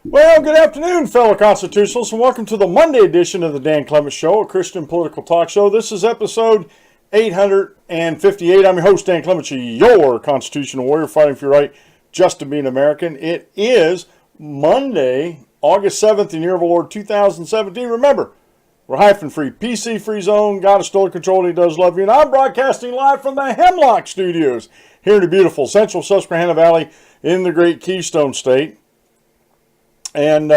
Well, good afternoon, fellow constitutionalists, and welcome to the Monday edition of the Dan Clements Show, a Christian political talk show. This is episode 858. I'm your host, Dan Clements, your constitutional warrior fighting for your right just to be an American. It is Monday, August 7th, in the year of the Lord 2017. Remember, we're hyphen-free, PC-free zone. God is still in control, and He does love you. And I'm broadcasting live from the Hemlock Studios here in the beautiful central Susquehanna Valley in the great Keystone State. And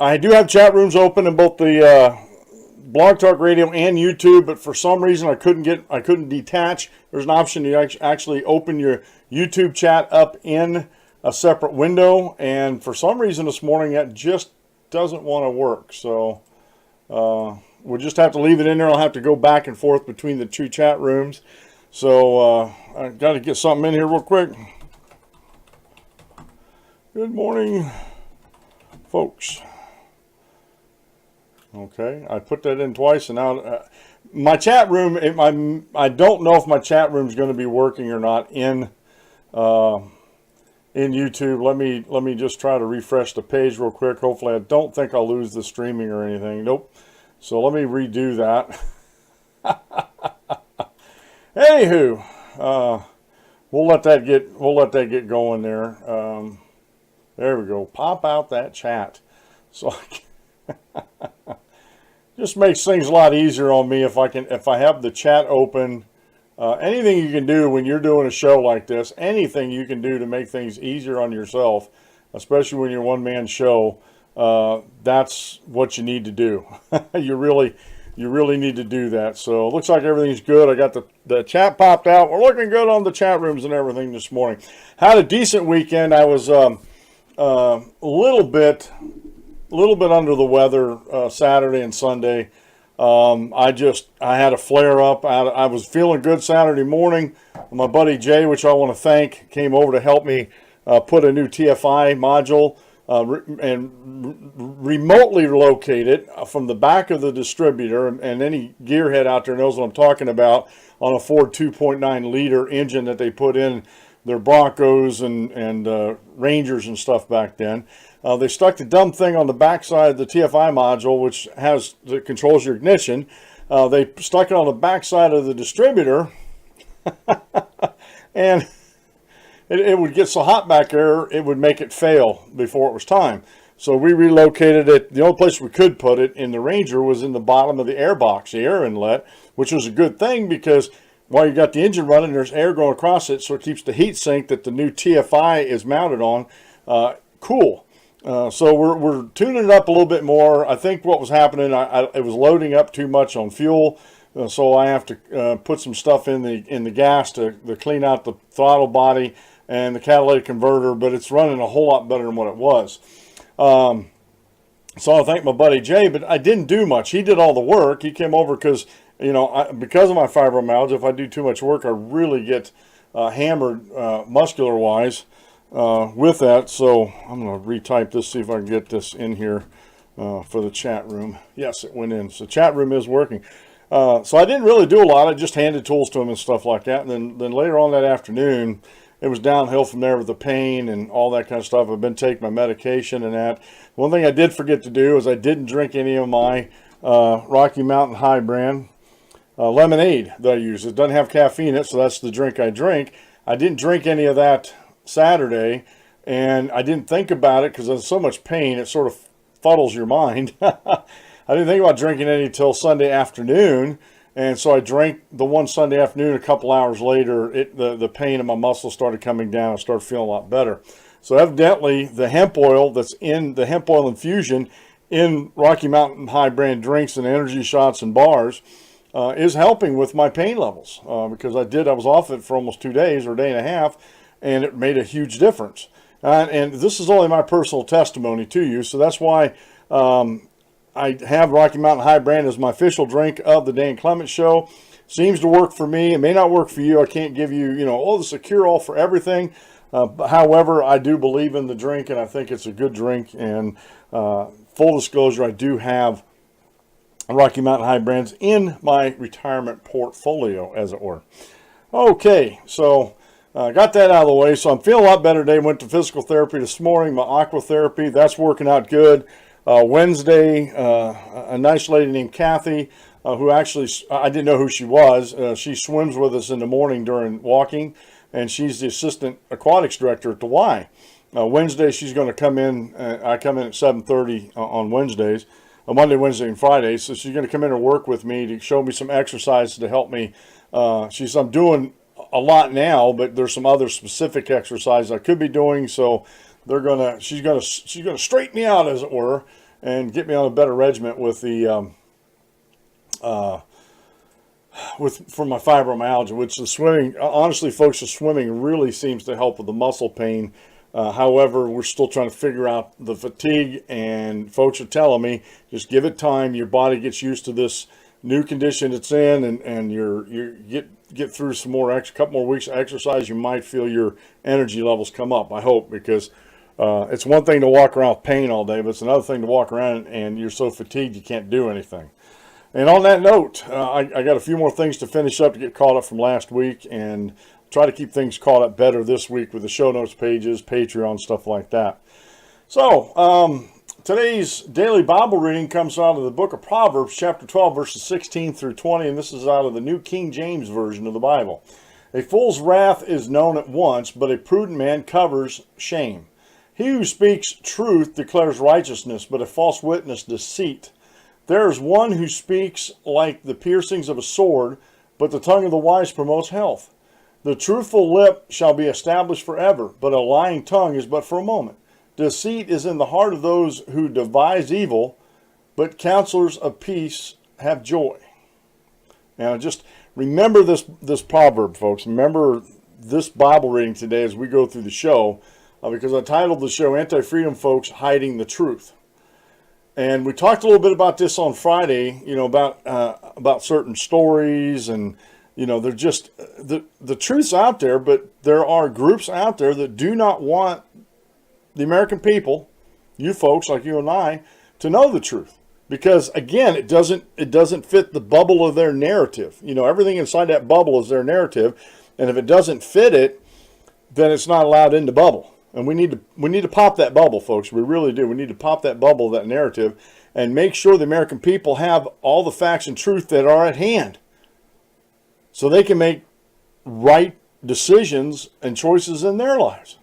I do have chat rooms open in both the Blog Talk Radio and YouTube, but for some reason I couldn't detach. There's an option to actually open your YouTube chat up in a separate window, and for some reason this morning that just doesn't want to work. So we'll just have to leave it in there. I'll have to go back and forth between the two chat rooms. So I got to get something in here real quick. Good morning, folks. Okay, I put that in twice, and now my chat room. I don't know if my chat room is going to be working or not in YouTube. Let me just try to refresh the page real quick. Hopefully, I don't think I'll lose the streaming or anything. Nope. So let me redo that. Anywho, we'll let that get going there. There we go. Pop out that chat. So just makes things a lot easier on me if I have the chat open. Anything you can do when you're doing a show like this, anything you can do to make things easier on yourself, especially when you're a one-man show, that's what you need to do. You really need to do that. So it looks like everything's good. I got the chat popped out. We're looking good on the chat rooms and everything this morning. Had a decent weekend. I was a little bit under the weather Saturday and Sunday. I had a flare up. I was feeling good Saturday morning. My buddy Jay, which I want to thank, came over to help me put a new TFI module and remotely locate it from the back of the distributor. And any gearhead out there knows what I'm talking about, on a Ford 2.9 liter engine that they put in their Broncos and Rangers and stuff back then. They stuck the dumb thing on the backside of the TFI module, which controls your ignition. They stuck it on the backside of the distributor, and it would get so hot back there, it would make it fail before it was time. So we relocated it. The only place we could put it in the Ranger was in the bottom of the air box, the air inlet, which was a good thing because while you got the engine running, there's air going across it, so it keeps the heat sink that the new TFI is mounted on cool. So we're tuning it up a little bit more. I think what was happening, it was loading up too much on fuel, so I have to put some stuff in the gas to clean out the throttle body and the catalytic converter, but it's running a whole lot better than what it was. So I thank my buddy Jay, but I didn't do much. He did all the work. He came over because of my fibromyalgia, if I do too much work, I really get hammered muscular-wise with that. So I'm going to retype this, see if I can get this in here for the chat room. Yes, it went in. So chat room is working. So I didn't really do a lot. I just handed tools to him and stuff like that. And then later on that afternoon, it was downhill from there with the pain and all that kind of stuff. I've been taking my medication and that. One thing I did forget to do is I didn't drink any of my Rocky Mountain High brand lemonade that I use. It doesn't have caffeine in it, so that's the drink I drink. I didn't drink any of that Saturday, and I didn't think about it because there's so much pain, it sort of fuddles your mind. I didn't think about drinking any till Sunday afternoon, and so I drank the one Sunday afternoon. A couple hours later, the pain in my muscles started coming down. I started feeling a lot better. So evidently, the hemp oil that's in the hemp oil infusion in Rocky Mountain High brand drinks and energy shots and bars is helping with my pain levels because I was off it for almost 2 days or a day and a half, and it made a huge difference. And this is only my personal testimony to you, so that's why I have Rocky Mountain High brand as my official drink of the Dan Clements Show. Seems to work for me. It may not work for you. I can't give you, this is a cure-all for everything. However, I do believe in the drink, and I think it's a good drink. And full disclosure, I do have Rocky Mountain High brands in my retirement portfolio, as it were. Okay, so got that out of the way, so I'm feeling a lot better today. Went to physical therapy this morning, my aqua therapy. That's working out good. Wednesday, a nice lady named Kathy, who actually, I didn't know who she was. She swims with us in the morning during walking, and she's the assistant aquatics director at the Y. Wednesday, she's going to come in. I come in at 7:30 on Wednesdays, Monday, Wednesday, and Friday. So she's going to come in and work with me to show me some exercises to help me. I'm doing a lot now, but there's some other specific exercises I could be doing. So she's gonna straighten me out, as it were, and get me on a better regimen with the for my fibromyalgia, which the swimming, honestly, folks, the swimming really seems to help with the muscle pain. However, we're still trying to figure out the fatigue, and folks are telling me just give it time. Your body gets used to this new condition it's in, and you get through some more couple more weeks of exercise, you might feel your energy levels come up. I hope, because it's one thing to walk around with pain all day, but it's another thing to walk around and you're so fatigued you can't do anything. And on that note, I got a few more things to finish up to get caught up from last week, and try to keep things caught up better this week with the show notes pages, Patreon, stuff like that. So, today's daily Bible reading comes out of the book of Proverbs, chapter 12, verses 16 through 20, and this is out of the New King James Version of the Bible. A fool's wrath is known at once, but a prudent man covers shame. He who speaks truth declares righteousness, but a false witness deceit. There is one who speaks like the piercings of a sword, but the tongue of the wise promotes health. The truthful lip shall be established forever, but a lying tongue is but for a moment. Deceit is in the heart of those who devise evil, but counselors of peace have joy. Now, just remember this proverb, folks. Remember this Bible reading today as we go through the show, because I titled the show Anti-Freedom Folks Hiding the Truth. And we talked a little bit about this on Friday, about certain stories, and they're just the truth's out there, but there are groups out there that do not want the American people, you folks like you and I, to know the truth, because again, it doesn't fit the bubble of their narrative. Everything inside that bubble is their narrative, and if it doesn't fit it, then it's not allowed in the bubble. And we need to pop that bubble, folks. We really do. We need to pop that bubble, that narrative, and make sure the American people have all the facts and truth that are at hand, so they can make right decisions and choices in their lives.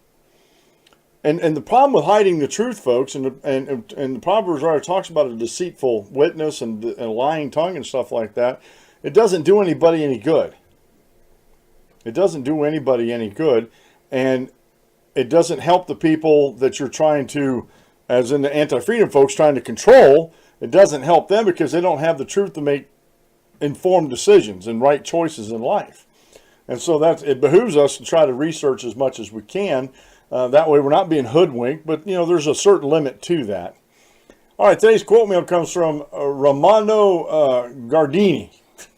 And the problem with hiding the truth, folks, and the Proverbs writer talks about a deceitful witness and a lying tongue and stuff like that. It doesn't do anybody any good. It doesn't do anybody any good, and it doesn't help the people that you're trying to, as in the anti-freedom folks, trying to control. It doesn't help them because they don't have the truth to make informed decisions and right choices in life. And so it behooves us to try to research as much as we can. That way we're not being hoodwinked, but there's a certain limit to that. All right, today's quote meal comes from Romano Guardini,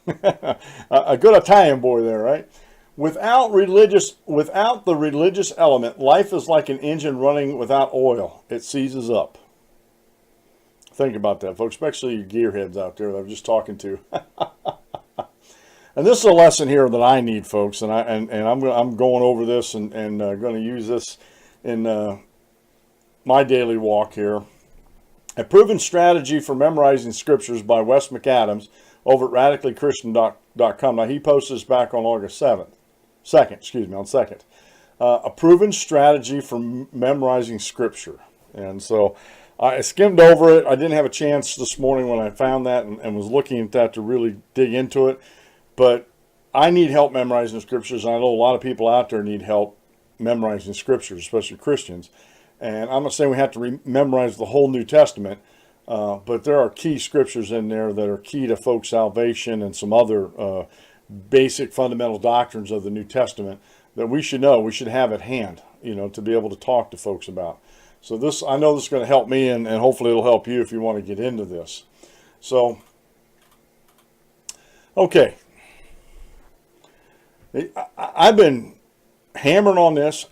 a good Italian boy there, right? Without the religious element, life is like an engine running without oil. It seizes up. Think about that, folks, especially you gearheads out there that I'm just talking to. And this is a lesson here that I need, folks, and I'm going over this and going to use this in my daily walk here. A proven strategy for memorizing scriptures by Wes McAdams over at radicallychristian.com. Now, he posted this back on August 2nd. A proven strategy for memorizing scripture. And so I skimmed over it. I didn't have a chance this morning when I found that and was looking at that to really dig into it. But I need help memorizing scriptures. I know a lot of people out there need help memorizing scriptures, especially Christians. And I'm not saying we have to memorize the whole New Testament, but there are key scriptures in there that are key to folks' salvation and some other basic fundamental doctrines of the New Testament that we should know, we should have at hand, to be able to talk to folks about. So I know this is going to help me, and hopefully it'll help you if you want to get into this. So, okay. I've been hammering on this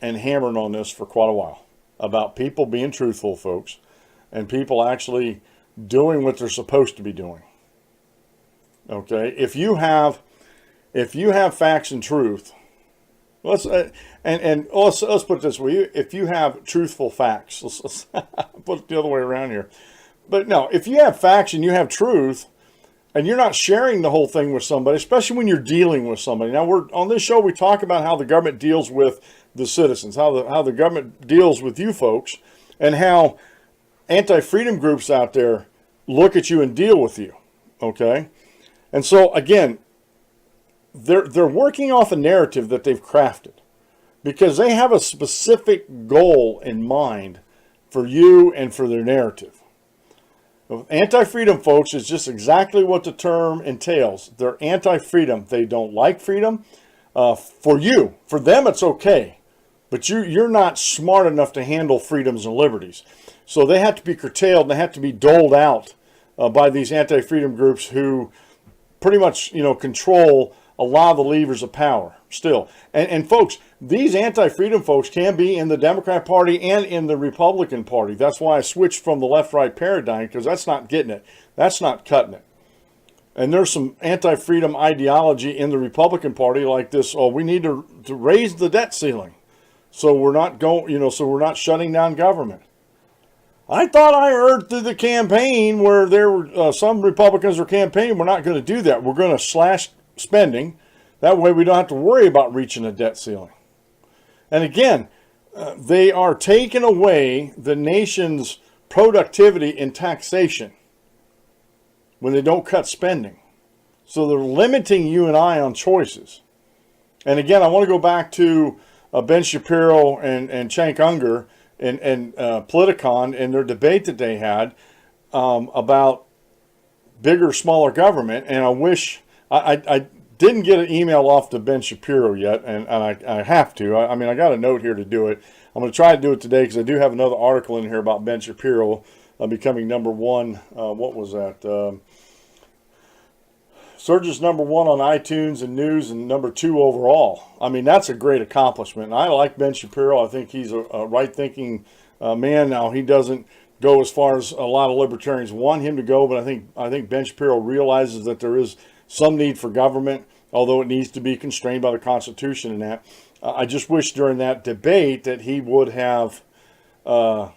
for quite a while about people being truthful, folks, and people actually doing what they're supposed to be doing. Okay, if you have facts and truth, Let's let's put it this way: if you have truthful facts, let's put it the other way around here. But no, if you have facts and you have truth, and you're not sharing the whole thing with somebody, especially when you're dealing with somebody. Now, we're on this show, we talk about how the government deals with the citizens, how the government deals with you folks, and how anti-freedom groups out there look at you and deal with you. Okay, and so again, they're working off a narrative that they've crafted because they have a specific goal in mind for you and for their narrative. Anti-freedom, folks, is just exactly what the term entails. They're anti-freedom. They don't like freedom. For you, for them, it's okay. But you're not smart enough to handle freedoms and liberties. So they have to be curtailed and they have to be doled out by these anti-freedom groups who pretty much, control a lot of the levers of power still. And folks, these anti-freedom folks can be in the Democrat Party and in the Republican Party. That's why I switched from the left-right paradigm, because that's not getting it. That's not cutting it. And there's some anti-freedom ideology in the Republican Party like this, we need to raise the debt ceiling. So we're not so we're not shutting down government. I thought I heard through the campaign where there were some Republicans were campaigning, we're not going to do that. We're going to slash spending. That way we don't have to worry about reaching a debt ceiling. And again, they are taking away the nation's productivity in taxation when they don't cut spending. So they're limiting you and I on choices. And again, I want to go back to Ben Shapiro and Cenk Unger and Politicon and their debate that they had about bigger, smaller government. And I wish I didn't get an email off to Ben Shapiro yet, and I have to. I mean, I got a note here to do it. I'm going to try to do it today because I do have another article in here about Ben Shapiro becoming number one. What was that? Surges number one on iTunes and news and number 2 overall. I mean, that's a great accomplishment. And I like Ben Shapiro. I think he's a right-thinking man. Now, he doesn't go as far as a lot of libertarians want him to go, but I think Ben Shapiro realizes that there is some need for government, although it needs to be constrained by the Constitution and that. I just wish during that debate that he would have, when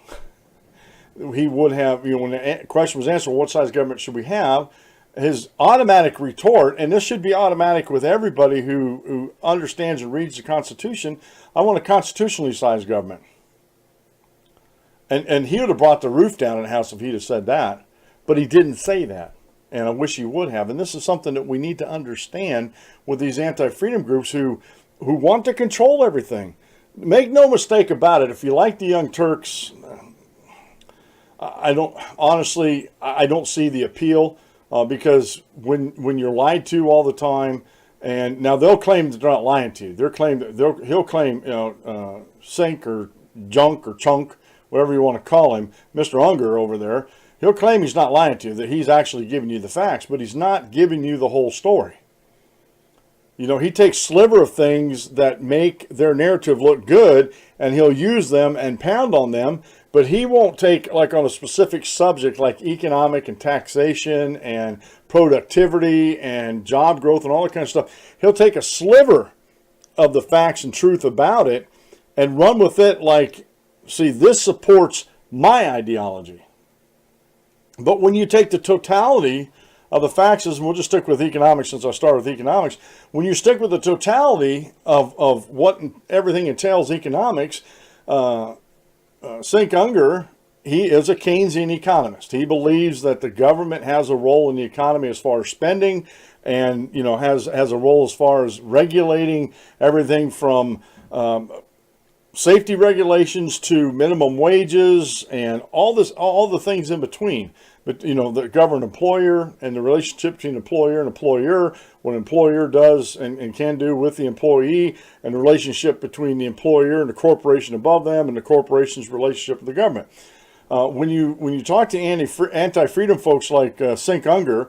the question was answered, what size government should we have? His automatic retort, and this should be automatic with everybody who understands and reads the Constitution, I want a constitutionally sized government. And he would have brought the roof down in the House if he'd have said that, but he didn't say that. And I wish he would have. And this is something that we need to understand with these anti-freedom groups who want to control everything. Make no mistake about it. If you like the Young Turks, I don't see the appeal because when you're lied to all the time, and now they'll claim that they're not lying to you. He'll claim sink or junk or chunk, whatever you want to call him, Mr. Unger over there. He'll claim he's not lying to you, that he's actually giving you the facts, but he's not giving you the whole story. He takes sliver of things that make their narrative look good, and he'll use them and pound on them, but he won't take, like on a specific subject like economic and taxation and productivity and job growth and all that kind of stuff. He'll take a sliver of the facts and truth about it and run with it like, see, this supports my ideology. But when you take the totality of the facts, and we'll just stick with economics since I started with economics, when you stick with the totality of what everything entails economics, Cenk Unger, he is a Keynesian economist. He believes that the government has a role in the economy as far as spending and, has a role as far as regulating everything from safety regulations to minimum wages and all the things in between. But, the government employer and the relationship between employer and employer, what an employer does and can do with the employee, and the relationship between the employer and the corporation above them and the corporation's relationship with the government. When you talk to anti-freedom folks like Cenk Unger,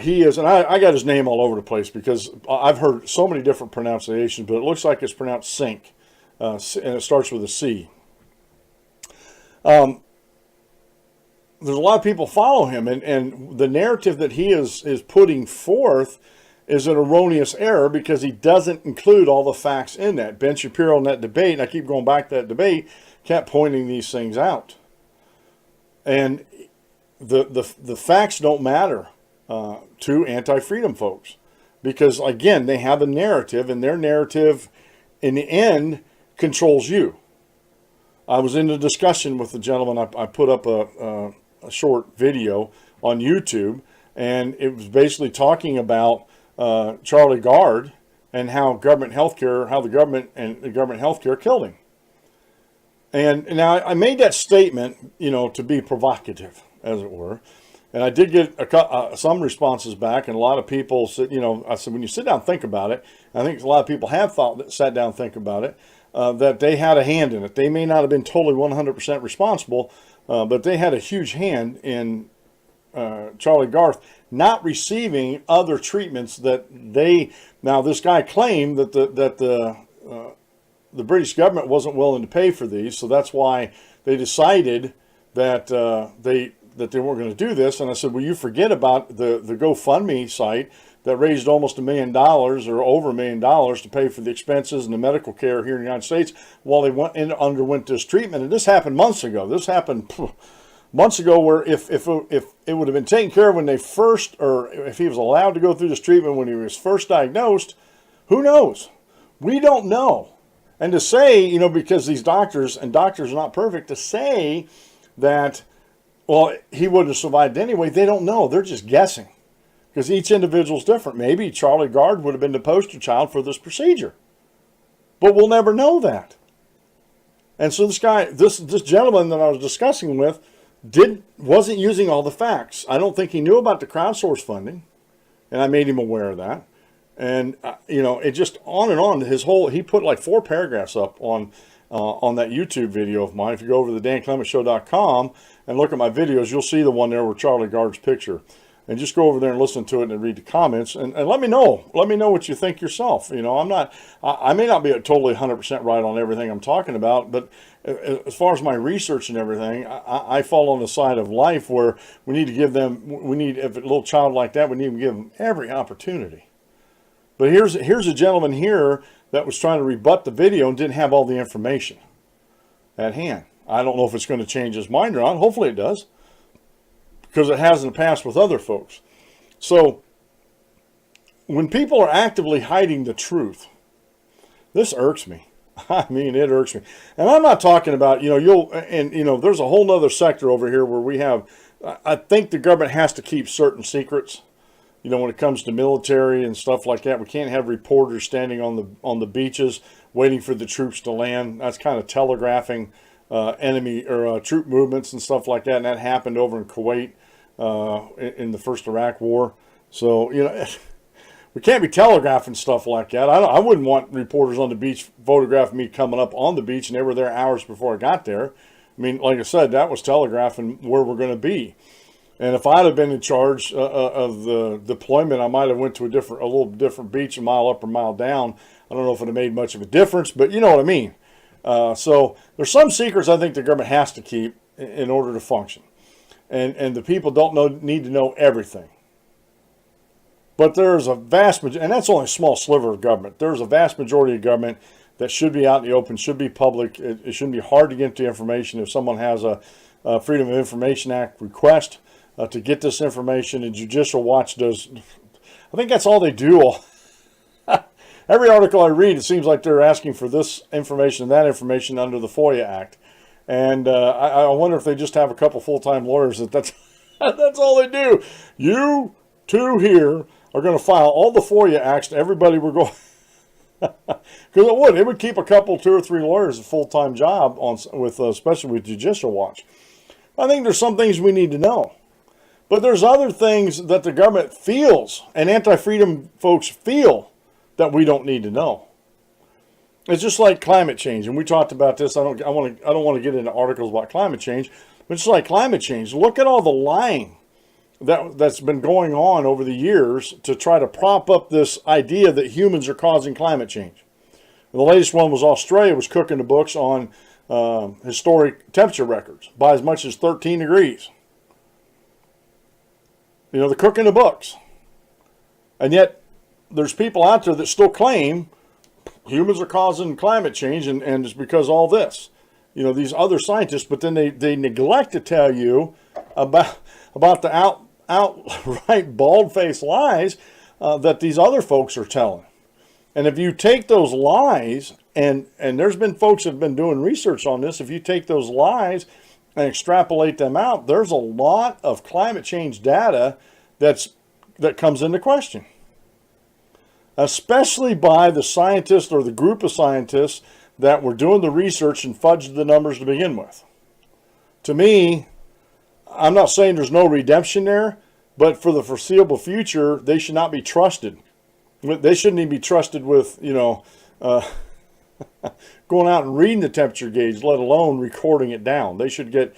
he is, and I got his name all over the place because I've heard so many different pronunciations, but it looks like it's pronounced Sink. And it starts with a C. There's a lot of people follow him, and the narrative that he is putting forth is an erroneous error because he doesn't include all the facts in that. Ben Shapiro in that debate, and I keep going back to that debate, kept pointing these things out. And the facts don't matter to anti-freedom folks because, again, they have a narrative, and their narrative in the end controls you. I was in a discussion with the gentleman. I put up a short video on YouTube, and it was basically talking about Charlie Gard and how government healthcare, how the government and the government healthcare killed him. And now I made that statement, to be provocative, as it were. And I did get some responses back, and a lot of people said, I said, when you sit down and think about it, I think a lot of people have sat down and think about it, that they had a hand in it. They may not have been totally 100% responsible, but they had a huge hand in Charlie Garth not receiving other treatments that now this guy claimed that the British government wasn't willing to pay for these, so that's why they decided that they weren't going to do this. And I said, well, you forget about the GoFundMe site that raised almost $1 million or over $1 million to pay for the expenses and the medical care here in the United States while they underwent this treatment. And this happened months ago. This happened months ago, where if it would have been taken care of when they first, or if he was allowed to go through this treatment when he was first diagnosed, who knows? We don't know. And to say, because these doctors are not perfect, to say that, well, he wouldn't have survived anyway, they don't know. They're just guessing. Because each individual is different. Maybe Charlie Gard would have been the poster child for this procedure. But we'll never know that. And so this gentleman that I was discussing with wasn't using all the facts. I don't think he knew about the crowdsource funding. And I made him aware of that. And, it just on and on. He put like 4 paragraphs up on that YouTube video of mine. If you go over to the danclementshow.com and look at my videos, you'll see the one there with Charlie Gard's picture. And just go over there and listen to it and read the comments and let me know. Let me know what you think yourself. I may not be totally 100% right on everything I'm talking about, but as far as my research and everything, I fall on the side of life where we need to give them, if a little child like that, we need to give them every opportunity. But here's a gentleman here that was trying to rebut the video and didn't have all the information at hand. I don't know if it's going to change his mind or not. Hopefully it does, because it has in the past with other folks. So when people are actively hiding the truth, this irks me. I mean, it irks me. And I'm not talking about, there's a whole nother sector over here where we have, I think the government has to keep certain secrets. When it comes to military and stuff like that, we can't have reporters standing on the beaches waiting for the troops to land. That's kind of telegraphing enemy or troop movements and stuff like that. And that happened over in Kuwait in the first Iraq War. So, we can't be telegraphing stuff like that. I wouldn't want reporters on the beach photographing me coming up on the beach, and they were there hours before I got there. I mean, like I said, that was telegraphing where we're going to be. And if I'd have been in charge of the deployment, I might have went to a little different beach, a mile up or a mile down. I don't know if it would have made much of a difference, but you know what I mean. So there's some secrets I think the government has to keep in order to function. And the people need to know everything. But there's a vast majority, and that's only a small sliver of government. There's a vast majority of government that should be out in the open, should be public. It shouldn't be hard to get the information. If someone has a Freedom of Information Act request to get this information, and Judicial Watch does, I think that's all they do. Every article I read, it seems like they're asking for this information and that information under the FOIA Act. And I wonder if they just have a couple full-time lawyers that's all they do. You two here are going to file all the FOIA acts to everybody we're going. Because it would keep a couple, 2 or 3 lawyers a full-time job especially with Judicial Watch. I think there's some things we need to know. But there's other things that the government feels, and anti-freedom folks feel, that we don't need to know. It's just like climate change, and we talked about this. I don't want to get into articles about climate change, but it's like climate change. Look at all the lying that's been going on over the years to try to prop up this idea that humans are causing climate change. The latest one was Australia was cooking the books on historic temperature records by as much as 13 degrees. They're cooking the books. And yet, there's people out there that still claim humans are causing climate change, and it's because of all this. These other scientists, but then they neglect to tell you about the outright bald-faced lies that these other folks are telling. And if you take those lies, and there's been folks that have been doing research on this, if you take those lies and extrapolate them out, there's a lot of climate change data that comes into question, especially by the scientists or the group of scientists that were doing the research and fudged the numbers to begin with. To me, I'm not saying there's no redemption there, but for the foreseeable future, they should not be trusted. They shouldn't even be trusted with, going out and reading the temperature gauge, let alone recording it down. They should get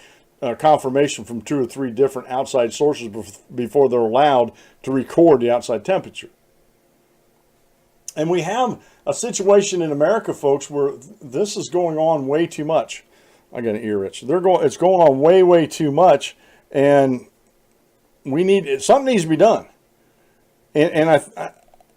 confirmation from 2 or 3 different outside sources before they're allowed to record the outside temperature. And we have a situation in America, folks, where this is going on way too much. I got an ear itch. It's going on way, way too much, and something needs to be done. And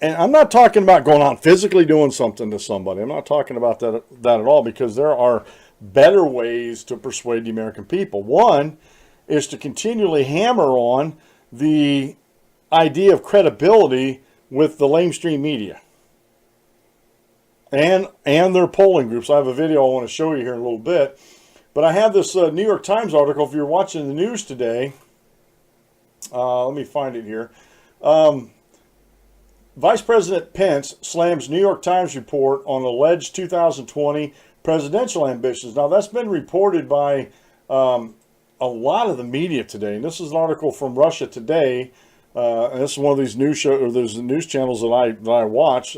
I'm not talking about going out physically doing something to somebody. I'm not talking about that at all, because there are better ways to persuade the American people. One is to continually hammer on the idea of credibility with the lamestream media and their polling groups. I have a video I want to show you here in a little bit, but I have this New York Times article. If you're watching the news today, let me find it here. Vice President Pence slams New York Times report on alleged 2020 presidential ambitions. Now, that's been reported by a lot of the media today. And this is an article from Russia Today. And this is one of these news channels that I watch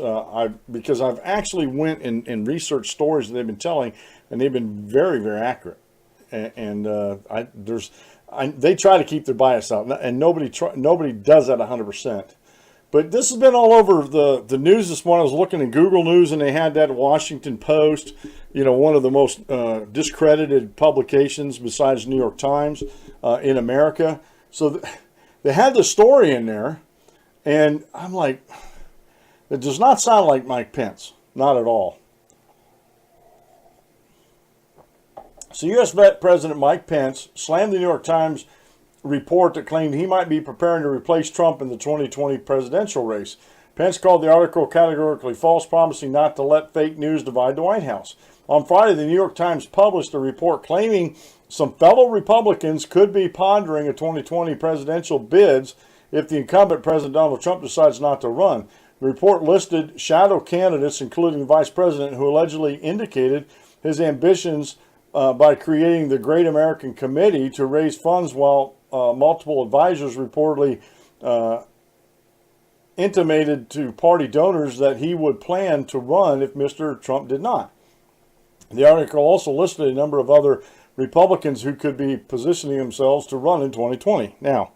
because I've actually went and researched stories that they've been telling, and they've been very, very accurate. And they try to keep their bias out, and nobody does that 100%. But this has been all over the news this morning. I was looking at Google News, and they had that Washington Post, one of the most discredited publications besides New York Times in America. So they had the story in there, and I'm like, it does not sound like Mike Pence, not at all. So U.S. President Mike Pence slammed the New York Times report that claimed he might be preparing to replace Trump in the 2020 presidential race. Pence called the article categorically false, promising not to let fake news divide the White House. On Friday, the New York Times published a report claiming some fellow Republicans could be pondering a 2020 presidential bids if the incumbent President Donald Trump decides not to run. The report listed shadow candidates, including the vice president, who allegedly indicated his ambitions by creating the Great American Committee to raise funds, while multiple advisors reportedly intimated to party donors that he would plan to run if Mr. Trump did not. The article also listed a number of other Republicans who could be positioning themselves to run in 2020. Now,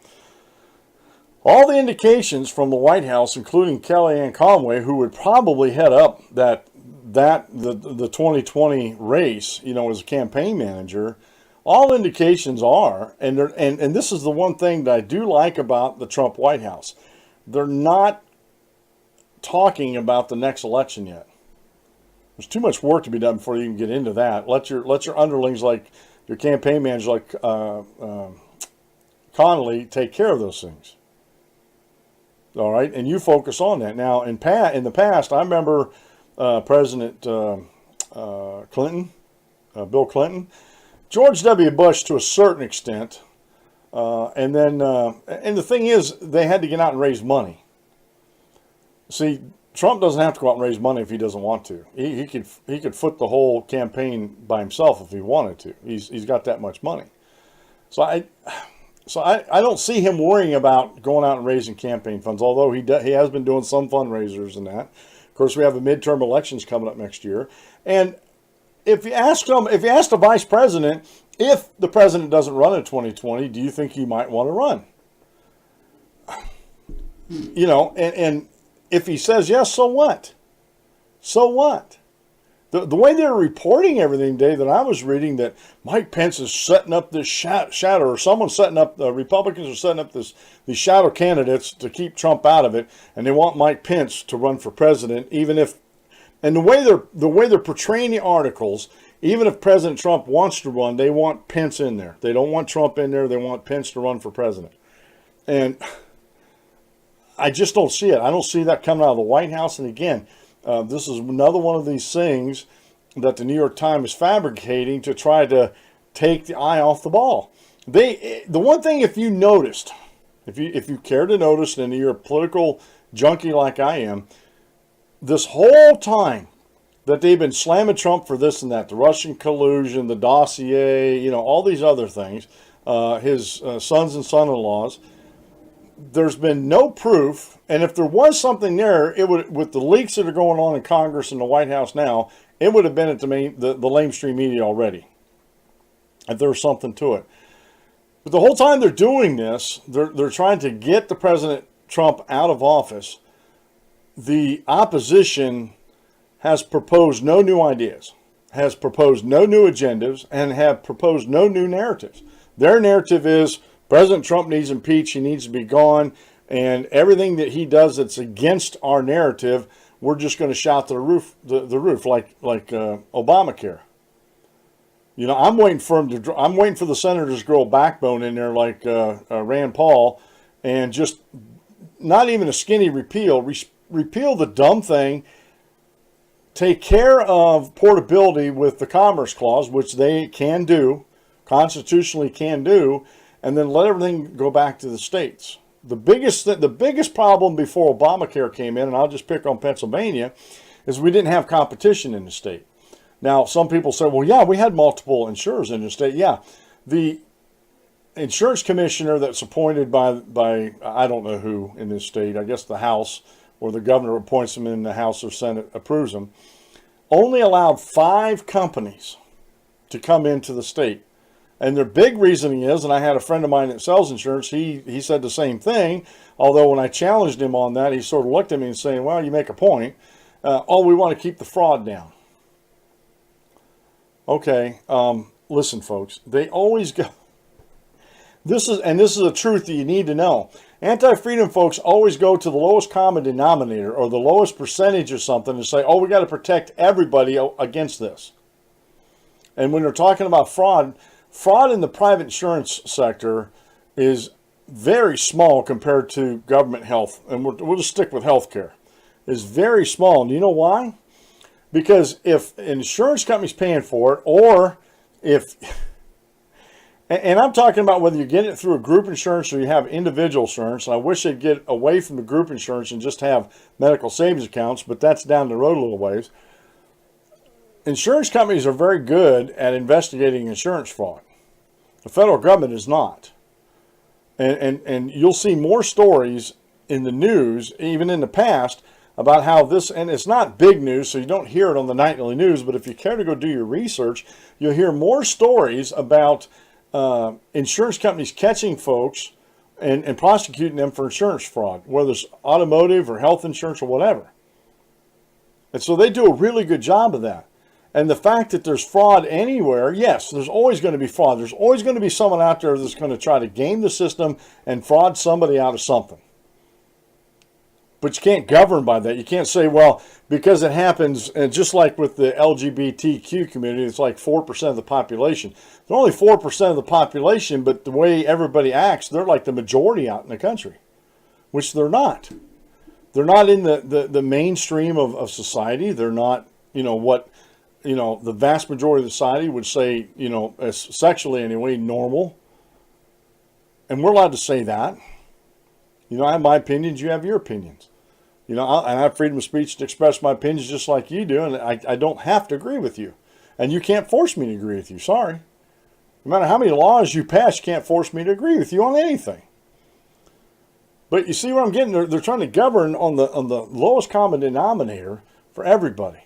all the indications from the White House, including Kellyanne Conway, who would probably head up the 2020 race, as a campaign manager, all indications are, and this is the one thing that I do like about the Trump White House, they're not talking about the next election yet. There's too much work to be done before you can get into that. Let your underlings, like your campaign manager, like Connolly, take care of those things. All right, and you focus on that. Now, in the past, I remember President Clinton, Bill Clinton, George W. Bush to a certain extent, and the thing is, they had to get out and raise money. See, Trump doesn't have to go out and raise money if he doesn't want to. He could foot the whole campaign by himself if he wanted to. He's got that much money. So I don't see him worrying about going out and raising campaign funds, although he has been doing some fundraisers and that. Of course, we have the midterm elections coming up next year, and if you ask the vice president, if the president doesn't run in 2020, do you think he might want to run? And if he says yes, so what? So what? The way they're reporting everything, Dave, that I was reading, that Mike Pence is setting up this shadow, or someone's setting up, the Republicans are setting up these shadow candidates to keep Trump out of it, and they want Mike Pence to run for president, even if, and the way they're portraying the articles, even if President Trump wants to run, they want Pence in there. They don't want Trump in there. They want Pence to run for president. And I just don't see it. I don't see that coming out of the White House. And again, this is another one of these things that the New York Times is fabricating to try to take the eye off the ball. The one thing, if you noticed, if you care to notice, and you're a political junkie like I am, this whole time that they've been slamming Trump for this and that, the Russian collusion, the dossier, all these other things, his sons and son-in-laws, there's been no proof. And if there was something there, it would, with the leaks that are going on in Congress and the White House now, it would have been at the lamestream media already, if there was something to it. But the whole time they're doing this, they're trying to get the President Trump out of office. The opposition has proposed no new ideas, has proposed no new agendas, and have proposed no new narratives. Their narrative is President Trump needs impeached, he needs to be gone, and everything that he does that's against our narrative, we're just going to shout to the roof like Obamacare. I'm waiting for I'm waiting for the senators to grow a backbone in there like Rand Paul, and just not even a skinny repeal. Repeal the dumb thing. Take care of portability with the Commerce Clause, which they can do, constitutionally can do, and then let everything go back to the states. The biggest problem before Obamacare came in, and I'll just pick on Pennsylvania, is we didn't have competition in the state. Now, some people say, well, yeah, we had multiple insurers in the state. Yeah, the insurance commissioner that's appointed by I don't know who in this state, I guess the House, or the governor appoints them and the House or Senate approves them, only allowed 5 companies to come into the state. And their big reasoning is, and I had a friend of mine that sells insurance, he said the same thing, although when I challenged him on that, he sort of looked at me and saying, well, you make a point. We want to keep the fraud down. Okay, listen, folks, they always go. This is a truth that you need to know. Anti-freedom folks always go to the lowest common denominator or the lowest percentage or something and say, oh, we got to protect everybody against this. And when they're talking about fraud in the private insurance sector is very small compared to government health. And we'll just stick with healthcare. It's very small. And you know why? Because if an insurance company's paying for it, or if... And I'm talking about whether you get it through a group insurance or you have individual insurance. And I wish they'd get away from the group insurance and just have medical savings accounts, but that's down the road a little ways. Insurance companies are very good at investigating insurance fraud. The federal government is not. And you'll see more stories in the news, even in the past, about how this, and it's not big news, so you don't hear it on the nightly news, but if you care to go do your research, you'll hear more stories about insurance companies catching folks and prosecuting them for insurance fraud, whether it's automotive or health insurance or whatever. And so they do a really good job of that. And the fact that there's fraud anywhere, yes, there's always going to be fraud. There's always going to be someone out there that's going to try to game the system and fraud somebody out of something. But you can't govern by that. You can't say, well, because it happens, and just like with the LGBTQ community, it's like 4% of the population. They're only 4% of the population, but the way everybody acts, they're like the majority out in the country, which they're not. They're not in the mainstream of society. They're not, what, the vast majority of society would say, as sexually anyway, normal. And we're allowed to say that. I have my opinions, you have your opinions. I have freedom of speech to express my opinions just like you do, and I don't have to agree with you. And you can't force me to agree with you, sorry. No matter how many laws you pass, you can't force me to agree with you on anything. But you see what I'm getting? They're trying to govern on the lowest common denominator for everybody.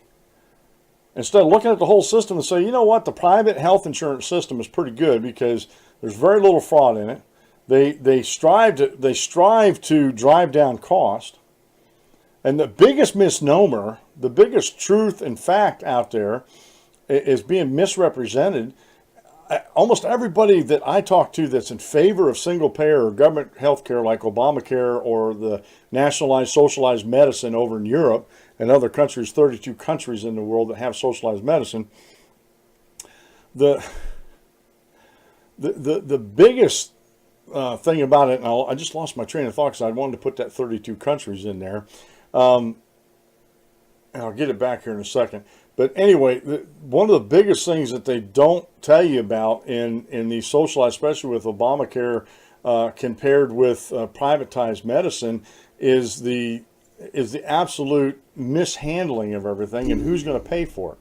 Instead of looking at the whole system and say, you know what, the private health insurance system is pretty good because there's very little fraud in it. They strive to drive down cost. And the biggest misnomer, the biggest truth and fact out there is being misrepresented. Almost everybody that I talk to that's in favor of single payer or government health care like Obamacare or the nationalized socialized medicine over in Europe and other countries, 32 countries in the world that have socialized medicine, the biggest thing about it, and I just lost my train of thought because I wanted to put that 32 countries in there. And I'll get it back here in a second. But anyway, one of the biggest things that they don't tell you about in these socialized, especially with Obamacare compared with privatized medicine, is the absolute mishandling of everything and who's going to pay for it.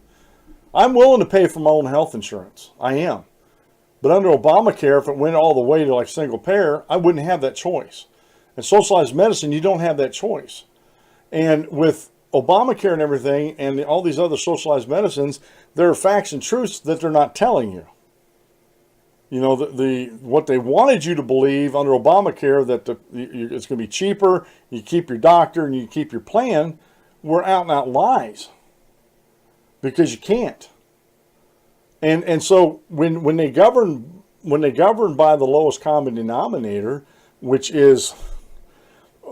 I'm willing to pay for my own health insurance. I am. But under Obamacare, if it went all the way to like single payer, I wouldn't have that choice. In socialized medicine, you don't have that choice. And with Obamacare and everything and all these other socialized medicines, there are facts and truths that they're not telling you. You know, what they wanted you to believe under Obamacare, that it's going to be cheaper, you keep your doctor and you keep your plan, were out and out lies. Because you can't. And so when they govern by the lowest common denominator, which is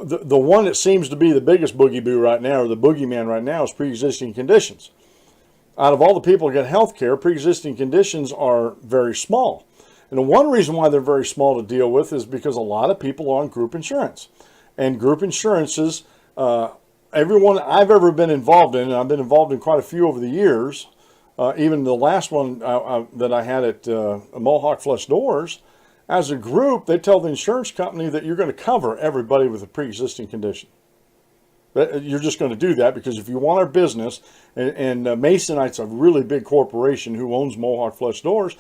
the one that seems to be the biggest boogie-boo right now, or the boogeyman right now, is pre-existing conditions. Out of all the people that get health care, pre-existing conditions are very small. And the one reason why they're very small to deal with is because a lot of people are on group insurance. And group insurances, everyone I've ever been involved in, and I've been involved in quite a few over the years, even the last one that I had at Mohawk Flush Doors, as a group, they tell the insurance company that you're going to cover everybody with a pre-existing condition. You're just going to do that because if you want our business, and Masonite's a really big corporation who owns Mohawk Flush Doors,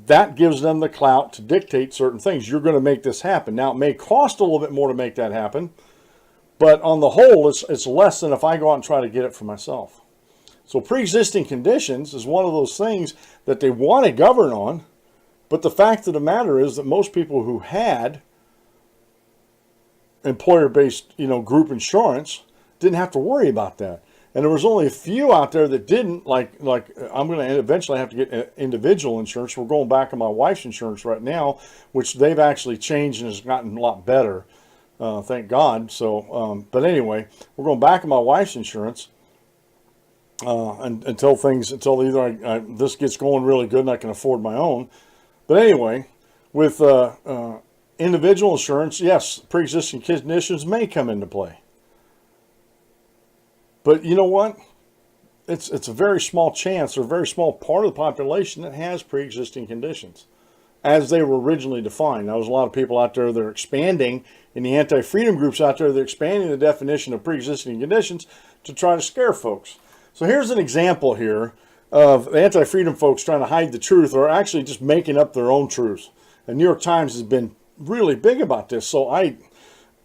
that gives them the clout to dictate certain things. You're going to make this happen. Now, it may cost a little bit more to make that happen, but on the whole, it's less than if I go out and try to get it for myself. So pre-existing conditions is one of those things that they want to govern on. But the fact of the matter is that most people who had employer-based, group insurance didn't have to worry about that. And there was only a few out there that didn't, like I'm going to eventually have to get individual insurance. We're going back on my wife's insurance right now, which they've actually changed and has gotten a lot better, thank God. So, but anyway, we're going back on my wife's insurance until either this gets going really good and I can afford my own. But anyway, with individual insurance, yes, pre-existing conditions may come into play. But you know what? It's a very small chance or a very small part of the population that has pre-existing conditions as they were originally defined. Now, there's a lot of people out there that are expanding, in the anti-freedom groups out there, they're expanding the definition of pre-existing conditions to try to scare folks. So here's an example here of anti-freedom folks trying to hide the truth or actually just making up their own truths. And New York Times has been really big about this. So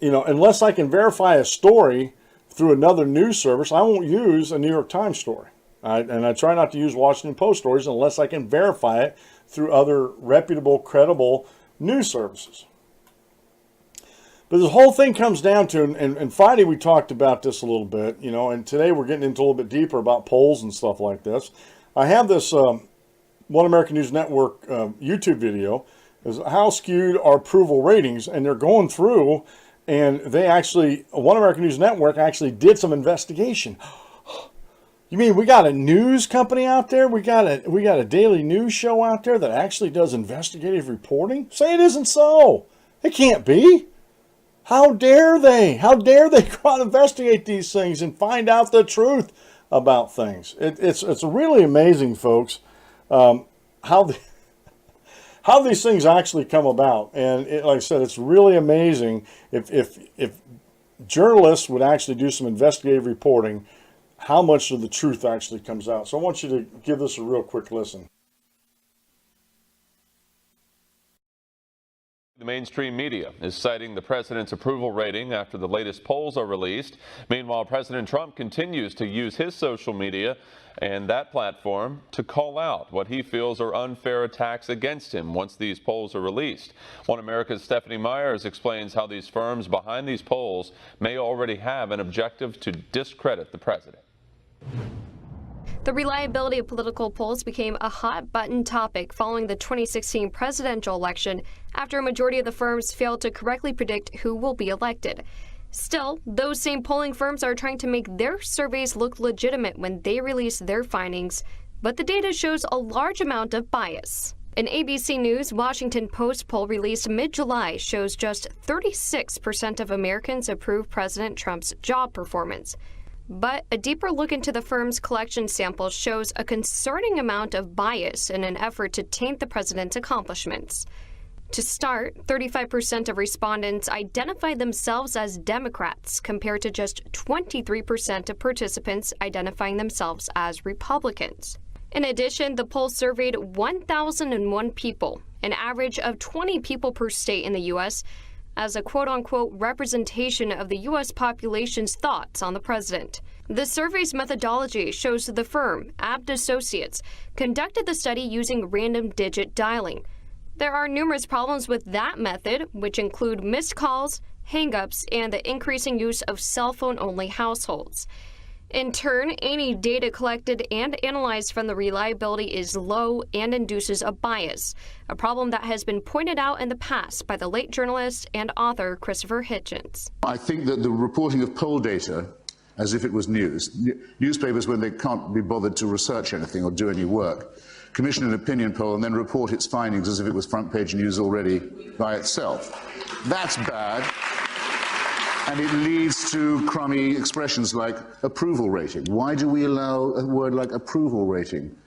unless I can verify a story through another news service, I won't use a New York Times story. And I try not to use Washington Post stories unless I can verify it through other reputable, credible news services. But this whole thing comes down to, and Friday we talked about this a little bit, and today we're getting into a little bit deeper about polls and stuff like this. I have this One American News Network YouTube video, is how skewed are approval ratings, and they're going through, and One American News Network actually did some investigation. You mean we got a news company out there? We got a daily news show out there that actually does investigative reporting? Say it isn't so. It can't be. How dare they? How dare they go out and investigate these things and find out the truth about things? It's really amazing, folks, how these things actually come about. And like I said, it's really amazing if journalists would actually do some investigative reporting, how much of the truth actually comes out. So I want you to give this a real quick listen. The mainstream media is citing the president's approval rating after the latest polls are released. Meanwhile, President Trump continues to use his social media and that platform to call out what he feels are unfair attacks against him once these polls are released. One America's Stephanie Myers explains how these firms behind these polls may already have an objective to discredit the president. The reliability of political polls became a hot-button topic following the 2016 presidential election after a majority of the firms failed to correctly predict who will be elected. Still, those same polling firms are trying to make their surveys look legitimate when they release their findings, but the data shows a large amount of bias. An ABC News Washington Post poll released mid-July shows just 36% of Americans approve President Trump's job performance. But a deeper look into the firm's collection sample shows a concerning amount of bias in an effort to taint the president's accomplishments. To start, 35% of respondents identified themselves as Democrats, compared to just 23% of participants identifying themselves as Republicans. In addition, the poll surveyed 1,001 people, an average of 20 people per state in the U.S., as a quote-unquote representation of the U.S. population's thoughts on the president. The survey's methodology shows the firm, Abt Associates, conducted the study using random digit dialing. There are numerous problems with that method, which include missed calls, hang-ups, and the increasing use of cell phone-only households. In turn, any data collected and analyzed from the reliability is low and induces a bias, a problem that has been pointed out in the past by the late journalist and author Christopher Hitchens. I think that the reporting of poll data as if it was news, newspapers when they can't be bothered to research anything or do any work, commission an opinion poll and then report its findings as if it was front-page news already by itself. That's bad. And it leads to crummy expressions like approval rating. Why do we allow a word like approval rating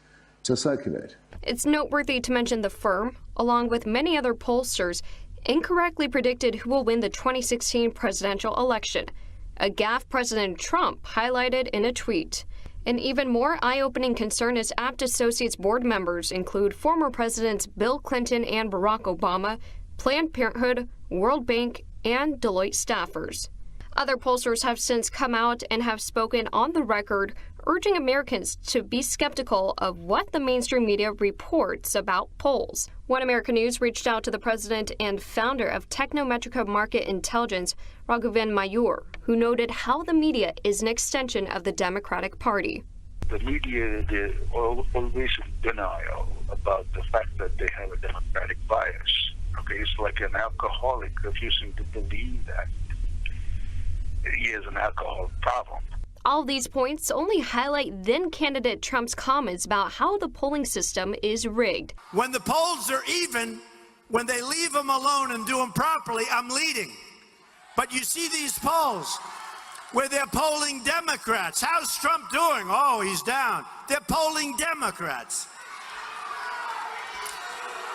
to circulate? It's noteworthy to mention the firm, along with many other pollsters, incorrectly predicted who will win the 2016 presidential election, a gaffe President Trump highlighted in a tweet. An even more eye-opening concern is Abt Associates board members include former Presidents Bill Clinton and Barack Obama, Planned Parenthood, World Bank, and Deloitte staffers. Other pollsters have since come out and have spoken on the record, urging Americans to be skeptical of what the mainstream media reports about polls. One American News reached out to the president and founder of Technometrica Market Intelligence, Raghuvan Mayur, who noted how the media is an extension of the Democratic Party. The media is always in denial about the fact that they have a Democratic bias. Okay, it's like an alcoholic refusing to believe that he has an alcohol problem. All these points only highlight then-candidate Trump's comments about how the polling system is rigged. When the polls are even, when they leave them alone and do them properly, I'm leading. But you see these polls where they're polling Democrats. How's Trump doing? Oh, he's down. They're polling Democrats.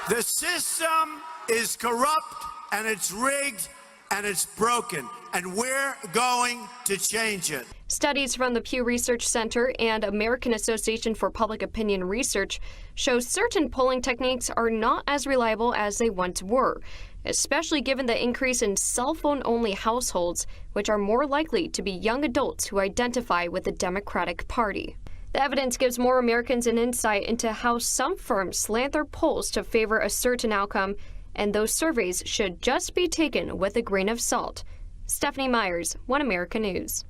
The system is corrupt, and it's rigged, and it's broken, and we're going to change it. Studies from the Pew Research Center and American Association for Public Opinion Research show certain polling techniques are not as reliable as they once were, especially given the increase in cell phone-only households, which are more likely to be young adults who identify with the Democratic Party. The evidence gives more Americans an insight into how some firms slant their polls to favor a certain outcome, and those surveys should just be taken with a grain of salt. Stephanie Myers, One America News.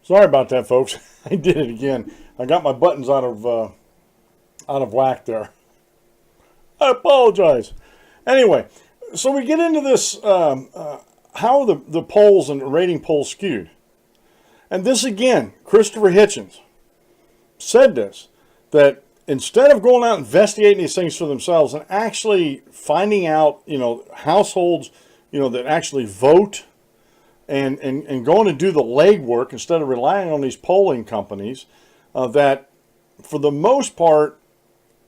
Sorry about that, folks. I did it again. I got my buttons out of whack there. I apologize. Anyway, so we get into this, how the polls and rating polls skewed. And this again, Christopher Hitchens said this, that instead of going out investigating these things for themselves and actually finding out, households, that actually vote and going to do the legwork instead of relying on these polling companies, that for the most part,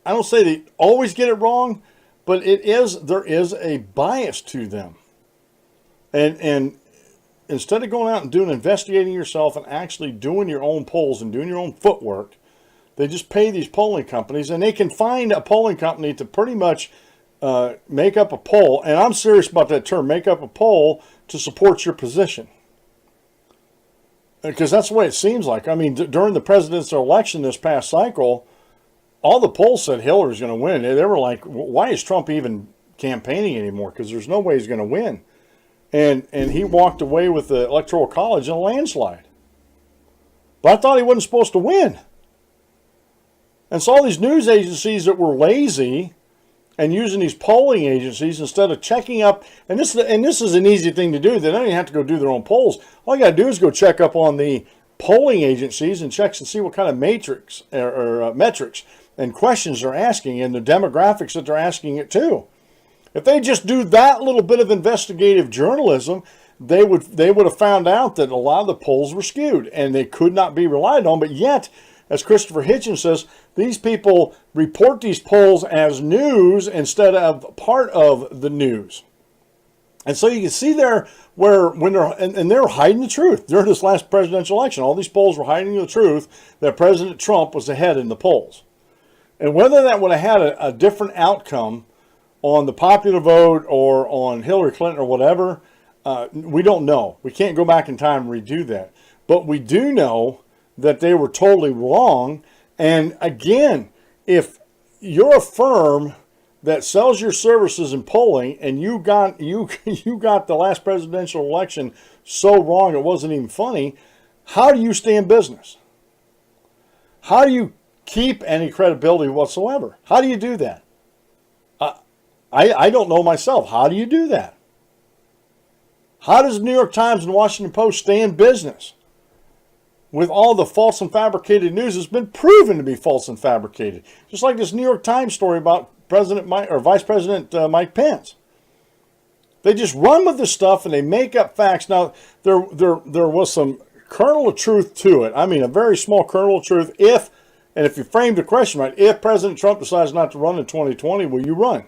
I don't say they always get it wrong, but there is a bias to them. And instead of going out and investigating yourself and actually doing your own polls and doing your own footwork, they just pay these polling companies, and they can find a polling company to pretty much make up a poll. And I'm serious about that term, make up a poll to support your position. Because that's the way it seems like. I mean, during the presidential election this past cycle, all the polls said Hillary's going to win. They were like, why is Trump even campaigning anymore? Because there's no way he's going to win. And he walked away with the Electoral College in a landslide. But I thought he wasn't supposed to win. And so all these news agencies that were lazy and using these polling agencies instead of checking up, and this is an easy thing to do. They don't even have to go do their own polls. All you got to do is go check up on the polling agencies and check and see what kind of matrix or metrics and questions they're asking and the demographics that they're asking it to. If they just do that little bit of investigative journalism, they would have found out that a lot of the polls were skewed and they could not be relied on. But yet, as Christopher Hitchens says, these people report these polls as news instead of part of the news. And so you can see there when they're hiding the truth. During this last presidential election, all these polls were hiding the truth that President Trump was ahead in the polls. And whether that would have had a different outcome on the popular vote or on Hillary Clinton or whatever, we don't know. We can't go back in time and redo that. But we do know that they were totally wrong. And again, if you're a firm that sells your services in polling and you got the last presidential election so wrong it wasn't even funny, how do you stay in business? How do you keep any credibility whatsoever? How do you do that? I don't know myself. How do you do that? How does the New York Times and Washington Post stay in business with all the false and fabricated news that's been proven to be false and fabricated? Just like this New York Times story about Vice President Mike Pence. They just run with this stuff and they make up facts. Now, there was some kernel of truth to it. I mean, a very small kernel of truth. If you framed the question right, if President Trump decides not to run in 2020, will you run?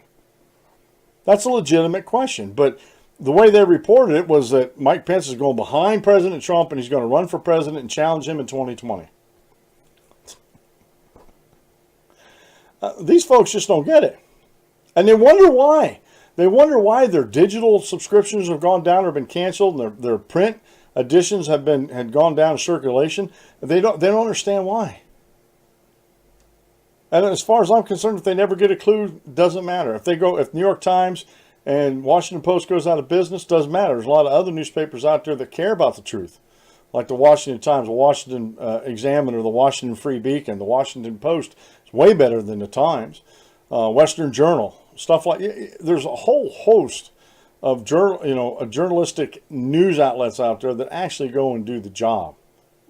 That's a legitimate question. But the way they reported it was that Mike Pence is going behind President Trump and he's going to run for president and challenge him in 2020. These folks just don't get it. And they wonder why. They wonder why their digital subscriptions have gone down or been canceled and their print editions had gone down in circulation. They don't understand why. And as far as I'm concerned, if they never get a clue, it doesn't matter. If New York Times and Washington Post goes out of business, doesn't matter. There's a lot of other newspapers out there that care about the truth, like the Washington Times, the Washington Examiner, the Washington Free Beacon, the Washington Post. It's way better than the Times. Western Journal, stuff like. There's a whole host of journalistic news outlets out there that actually go and do the job,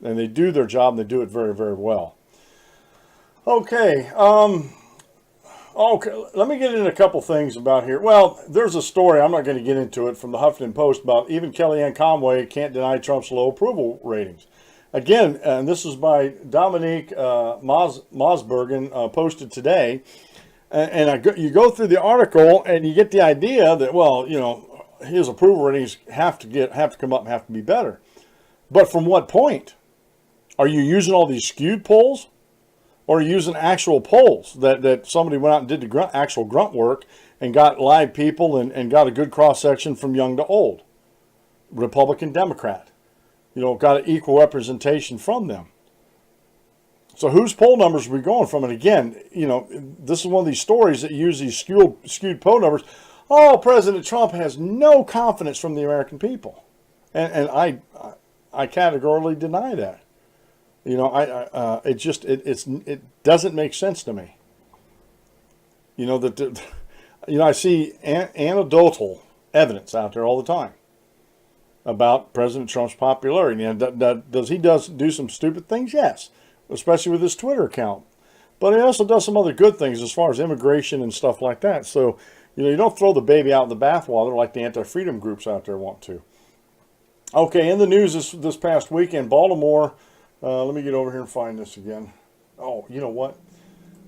and they do their job and they do it very, very well. Okay. Okay, let me get into a couple things about here. Well, there's a story, I'm not going to get into it, from the Huffington Post about even Kellyanne Conway can't deny Trump's low approval ratings. Again, and this is by Dominique Mosbergen, posted today. And you go through the article and you get the idea that, well, his approval ratings have to come up and have to be better. But from what point? Are you using all these skewed polls? Or using actual polls that somebody went out and did the actual grunt work and got live people and got a good cross-section from young to old, Republican, Democrat, got an equal representation from them. So whose poll numbers are we going from? And again, this is one of these stories that use these skewed poll numbers. Oh, President Trump has no confidence from the American people. And I categorically deny that. It doesn't make sense to me. I see anecdotal evidence out there all the time about President Trump's popularity. And does he do some stupid things? Yes, especially with his Twitter account. But he also does some other good things as far as immigration and stuff like that. So, you don't throw the baby out in the bathwater like the anti-freedom groups out there want to. Okay, in the news this past weekend, Baltimore. Let me get over here and find this again. Oh, you know what?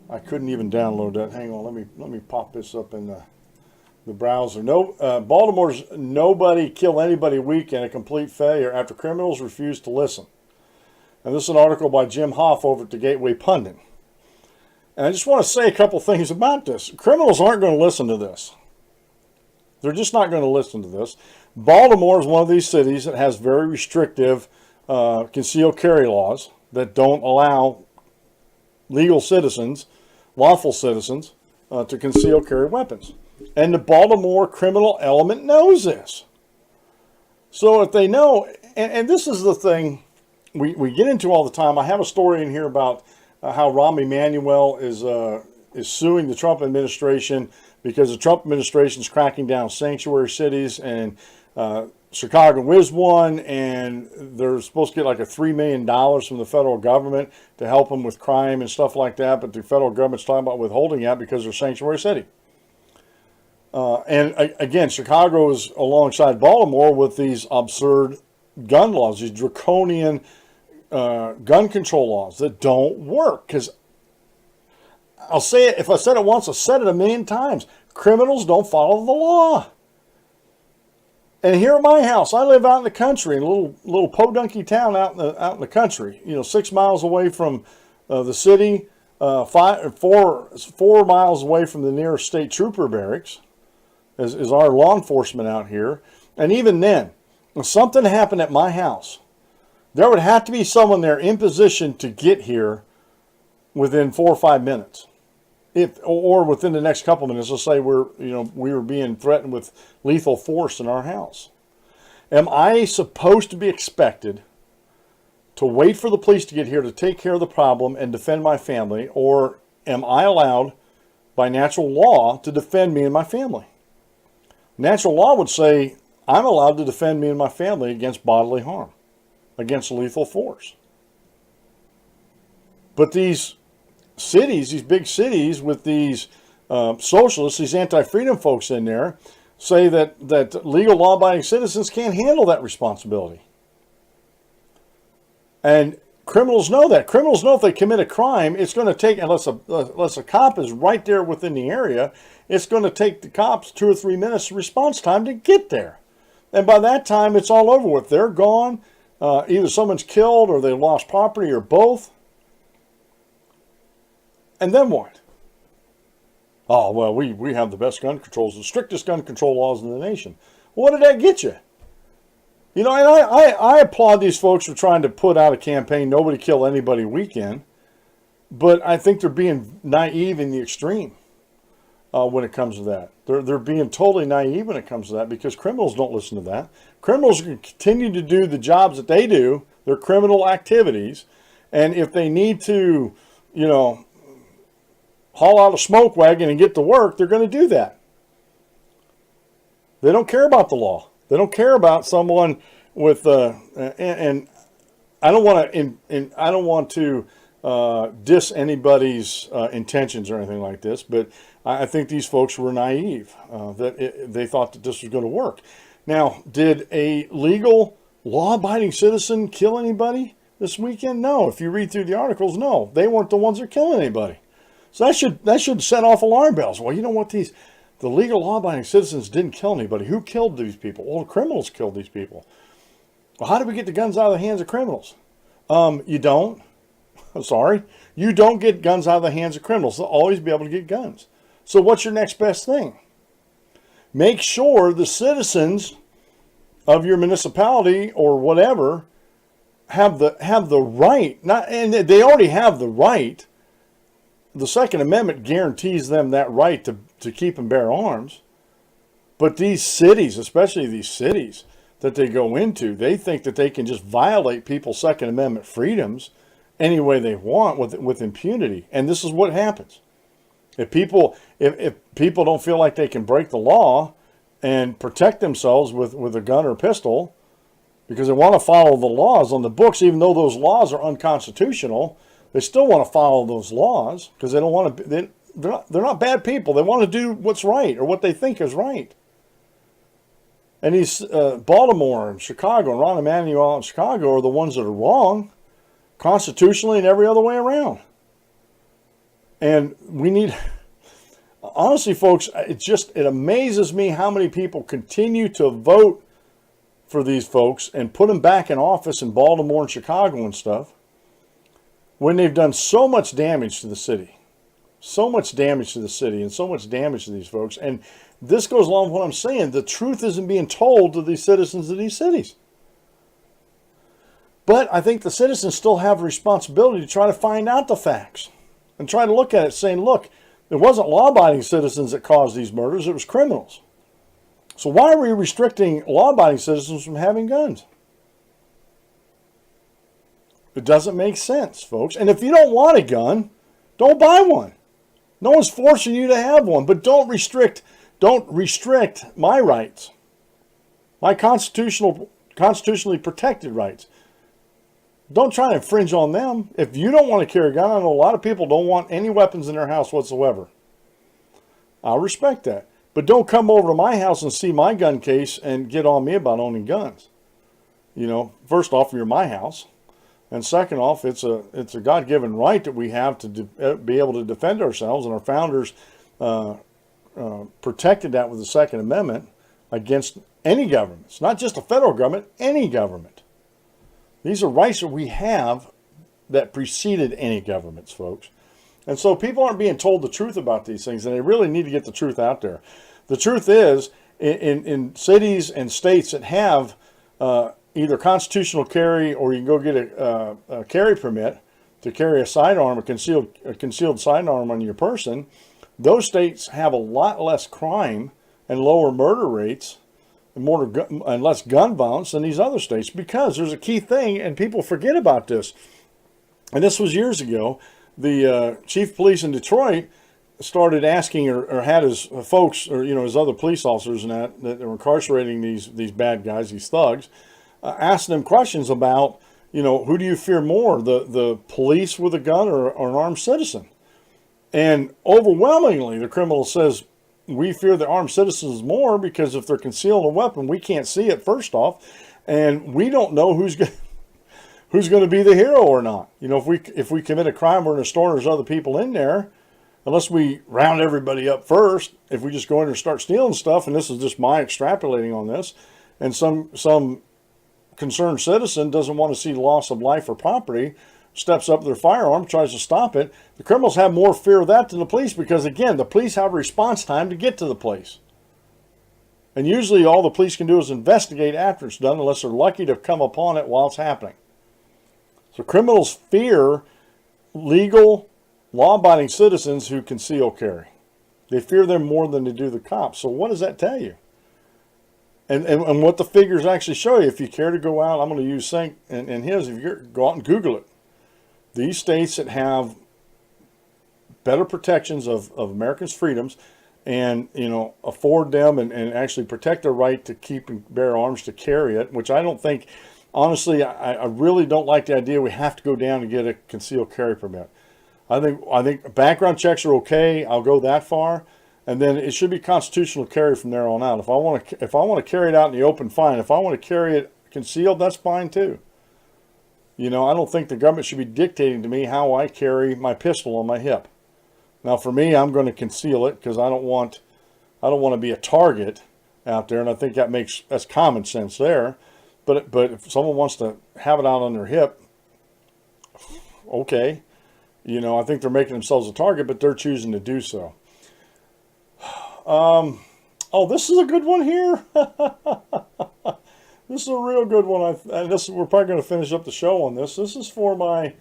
I couldn't even download that. Hang on, let me pop this up in the The browser. Baltimore's nobody kill anybody weekend, a complete failure after criminals refuse to listen. And this is an article by Jim Hoff over at the Gateway Pundit. And I just want to say a couple things about this. Criminals aren't going to listen to this. They're just not going to listen to this. Baltimore is one of these cities that has very restrictive concealed carry laws that don't allow legal citizens, lawful citizens, to conceal carry weapons. And the Baltimore criminal element knows this. So if they know, and this is the thing we get into all the time. I have a story in here about how Rahm Emanuel is suing the Trump administration because the Trump administration is cracking down sanctuary cities, and Chicago is one, and they're supposed to get like a $3 million from the federal government to help them with crime and stuff like that, but the federal government's talking about withholding that because they're a sanctuary city. And again, Chicago is alongside Baltimore with these absurd gun laws, these draconian gun control laws that don't work. Because I'll say it, if I said it once, I've said it a million times. Criminals don't follow the law. And here at my house, I live out in the country, in a little podunky town out in the country. 6 miles away from the city, 4 miles away from the nearest state trooper barracks. Is our law enforcement out here. And even then, if something happened at my house, there would have to be someone there in position to get here within 4 or 5 minutes. Or within the next couple minutes. Let's say we were being threatened with lethal force in our house. Am I supposed to be expected to wait for the police to get here to take care of the problem and defend my family? Or am I allowed by natural law to defend me and my family? Natural law would say I'm allowed to defend me and my family against bodily harm, against lethal force. But these cities, these big cities with these socialists, these anti-freedom folks in there, say that legal law-abiding citizens can't handle that responsibility. And criminals know that. Criminals know if they commit a crime, it's going to take, unless a cop is right there within the area, it's going to take the cops 2 or 3 minutes response time to get there. And by that time, it's all over with. They're gone. Either someone's killed or they lost property or both. And then what? Oh, well, we have the best gun controls, the strictest gun control laws in the nation. What did that get you? And I applaud these folks for trying to put out a campaign, nobody kill anybody weekend. But I think they're being naive in the extreme when it comes to that. They're being totally naive when it comes to that because criminals don't listen to that. Criminals can continue to do the jobs that they do, their criminal activities. And if they need to, haul out a smoke wagon and get to work, they're going to do that. They don't care about the law. They don't care about someone with and I don't want to diss anybody's intentions or anything like this, but I think these folks were naive that they thought that this was going to work. Now, did a legal, law-abiding citizen kill anybody this weekend? No. If you read through the articles, no, they weren't the ones that killed anybody. So that should set off alarm bells. Well, you know what? The legal law-abiding citizens didn't kill anybody. Who killed these people? Well, the criminals killed these people. Well, how do we get the guns out of the hands of criminals? You don't. I'm sorry. You don't get guns out of the hands of criminals. They'll always be able to get guns. So what's your next best thing? Make sure the citizens of your municipality or whatever have the right. And they already have the right. The Second Amendment guarantees them that right to keep and bear arms. But these cities, especially these cities that they go into, they think that they can just violate people's Second Amendment freedoms any way they want with impunity. And this is what happens. If people don't feel like they can break the law and protect themselves with a gun or pistol because they want to follow the laws on the books, even though those laws are unconstitutional, they still want to follow those laws because they don't want to. They're not bad people. They want to do what's right or what they think is right. And these Baltimore and Chicago and Rahm Emanuel and Chicago are the ones that are wrong constitutionally and every other way around. And we need. honestly, folks, it amazes me how many people continue to vote for these folks and put them back in office in Baltimore and Chicago and stuff when they've done so much damage to the city. So much damage to the city and so much damage to these folks. And this goes along with what I'm saying. The truth isn't being told to the citizens of these cities. But I think the citizens still have a responsibility to try to find out the facts and try to look at it saying, look, it wasn't law-abiding citizens that caused these murders, it was criminals. So why are we restricting law-abiding citizens from having guns? It doesn't make sense, folks. And if you don't want a gun, don't buy one. No one's forcing you to have one, but don't restrict my rights, my constitutionally protected rights. Don't try to infringe on them. If you don't want to carry a gun, I know a lot of people don't want any weapons in their house whatsoever. I'll respect that. But don't come over to my house and see my gun case and get on me about owning guns. You know, first off, you're my house. And second off, it's a God-given right that we have to be able to defend ourselves. And our founders protected that with the Second Amendment against any government. It's not just a federal government, any government. These are rights that we have that preceded any governments, folks. And so people aren't being told the truth about these things, and they really need to get the truth out there. The truth is, in cities and states that have either constitutional carry, or you can go get a carry permit to carry a sidearm, a concealed sidearm on your person, those states have a lot less crime and lower murder rates and less gun violence than these other states, because there's a key thing, and people forget about this. And this was years ago. The chief of police in Detroit started asking, or had his folks, or his other police officers and that were incarcerating these bad guys, these thugs, asking them questions about, who do you fear more, the police with a gun or an armed citizen? And overwhelmingly, the criminal says, we fear the armed citizens more, because if they're concealing a weapon, we can't see it, first off, and we don't know who's going to be the hero or not. If we commit a crime, we're in a store and there's other people in there, unless we round everybody up first. If we just go in and start stealing stuff, and this is just my extrapolating on this, and some concerned citizen doesn't want to see loss of life or property, steps up with their firearm, tries to stop it, the criminals have more fear of that than the police, because again, the police have a response time to get to the place. And usually all the police can do is investigate after it's done, unless they're lucky to come upon it while it's happening. So criminals fear legal, law-abiding citizens who conceal carry. They fear them more than they do the cops. So what does that tell you? And what the figures actually show you, if you care to go out, I'm going to use Sync and his, if you go out and Google it. These states that have better protections of Americans' freedoms and, afford them and actually protect their right to keep and bear arms, to carry it, which I don't think, honestly, I really don't like the idea we have to go down and get a concealed carry permit. I think background checks are okay. I'll go that far. And then it should be constitutional carry from there on out. If I want to carry it out in the open, fine. If I want to carry it concealed, that's fine too. I don't think the government should be dictating to me how I carry my pistol on my hip. Now, for me, I'm going to conceal it because I don't want to be a target out there, and I think that's common sense there. But if someone wants to have it out on their hip, okay. I think they're making themselves a target, but they're choosing to do so. Oh, this is a good one here. This is a real good one. We're probably going to finish up the show on this. This is for my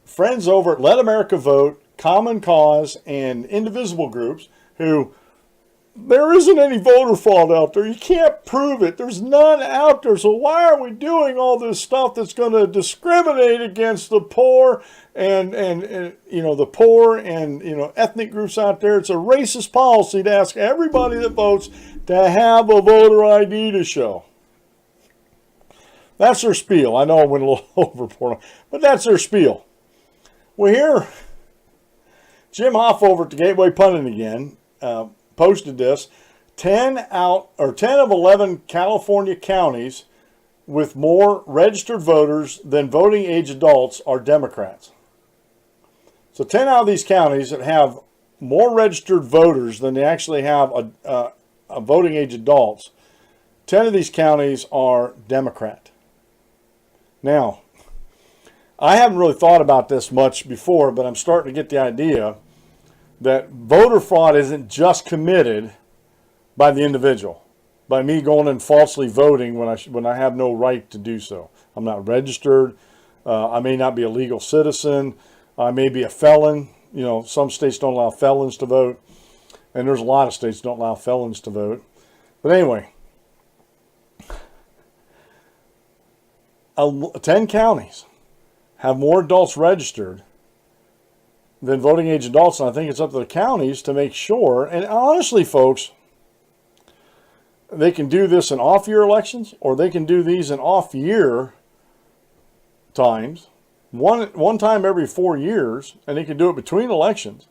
friends over at Let America Vote, Common Cause, and Indivisible groups who, there isn't any voter fraud out there. You can't prove it. There's none out there. So why are we doing all this stuff that's going to discriminate against the poor and the poor and ethnic groups out there? It's a racist policy to ask everybody that votes to have a voter ID to show. That's their spiel. I know I went a little overboard, but that's their spiel. Well, here, Jim Hoff over at the Gateway Pundit again posted this. 10 of 11 California counties with more registered voters than voting age adults are Democrats. So 10 out of these counties that have more registered voters than they actually have a voting age adults. 10 of these counties are Democrat. Now, I haven't really thought about this much before, but I'm starting to get the idea that voter fraud isn't just committed by the individual, by me going and falsely voting when I have no right to do so. I'm not registered. I may not be a legal citizen. I may be a felon. You know, some states don't allow felons to vote, and there's a lot of states that don't allow felons to vote. But anyway, 10 counties have more adults registered than voting age adults, and I think it's up to the counties to make sure. And honestly, folks, they can do this in off-year elections, or they can do these in off-year times, one time every 4 years, and they can do it between elections.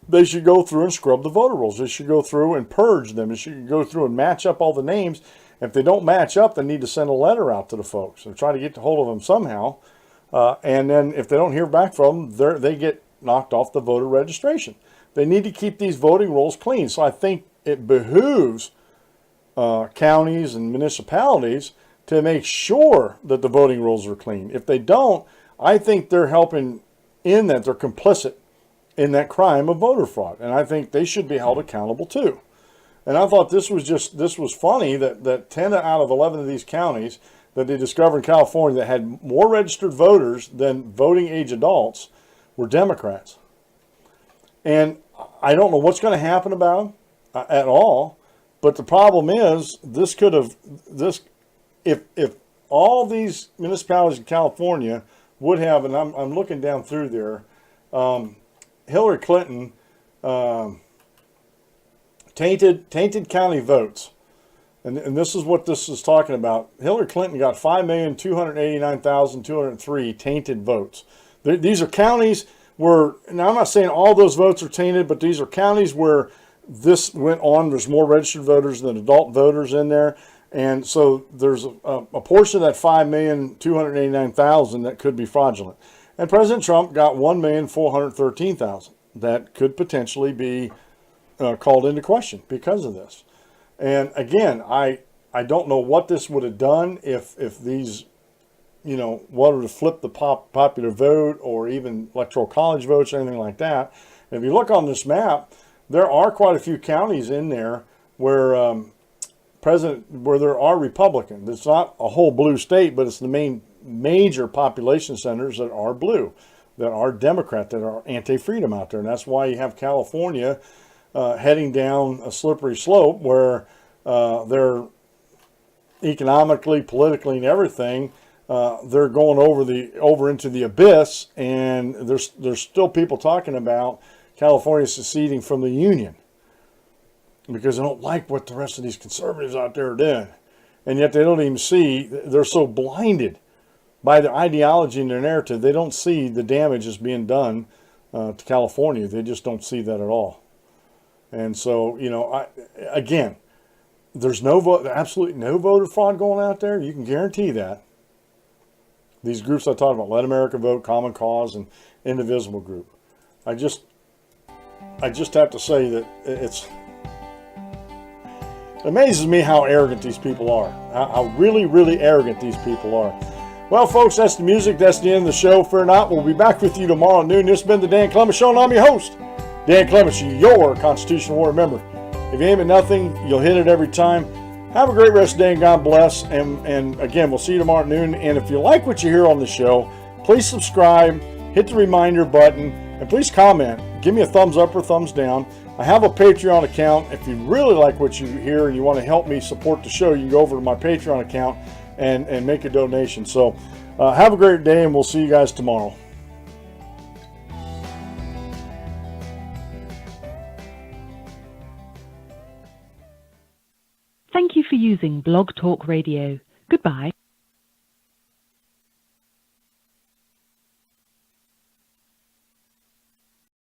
They should go through and scrub the voter rolls. They should go through and purge them. They should go through and match up all the names. If they don't match up, they need to send a letter out to the folks and try to get a hold of them somehow. And then if they don't hear back from them, they get knocked off the voter registration. They need to keep these voting rolls clean. So I think it behooves counties and municipalities to make sure that the voting rolls are clean. If they don't, I think they're helping in that. They're complicit in that crime of voter fraud. And I think they should be held accountable too. And I thought this was funny that 10 out of 11 of these counties that they discovered in California that had more registered voters than voting age adults were Democrats. And I don't know what's going to happen about them at all. But the problem is, if all these municipalities in California would have, and I'm looking down through there, Hillary Clinton tainted county votes. And this is what this is talking about. Hillary Clinton got 5,289,203 tainted votes. These are counties where, now I'm not saying all those votes are tainted, but these are counties where this went on. There's more registered voters than adult voters in there. And so there's a portion of that 5,289,000 that could be fraudulent. And President Trump got 1,413,000 that could potentially be called into question because of this. And again, I don't know what this would have done if these, wanted to flip the popular vote or even electoral college votes or anything like that. And if you look on this map, there are quite a few counties in there where where there are Republicans. It's not a whole blue state, but it's the major population centers that are blue, that are Democrat, that are anti-freedom out there. And that's why you have California heading down a slippery slope where they're economically, politically, and everything, they're going over into the abyss. And there's still people talking about California seceding from the Union because they don't like what the rest of these conservatives out there are doing. And yet they don't even see, they're so blinded by their ideology and their narrative, they don't see the damage that's being done to California. They just don't see that at all. And so, again, there's absolutely no voter fraud going out there. You can guarantee that. These groups I talked about, Let America Vote, Common Cause, and Indivisible Group. I just have to say that it amazes me how arrogant these people are. How really, really arrogant these people are. Well, folks, that's the music. That's the end of the show. Fear not. We'll be back with you tomorrow at noon. This has been the Dan Clements Show, and I'm your host, Dan Clements, your Constitutional War member. If you aim at nothing, you'll hit it every time. Have a great rest of the day, and God bless. And again, we'll see you tomorrow at noon. And if you like what you hear on the show, please subscribe, hit the reminder button, and please comment. Give me a thumbs up or thumbs down. I have a Patreon account. If you really like what you hear and you want to help me support the show, you can go over to my Patreon account and make a donation. So have a great day, and we'll see you guys tomorrow. Thank you for using Blog Talk Radio. Goodbye.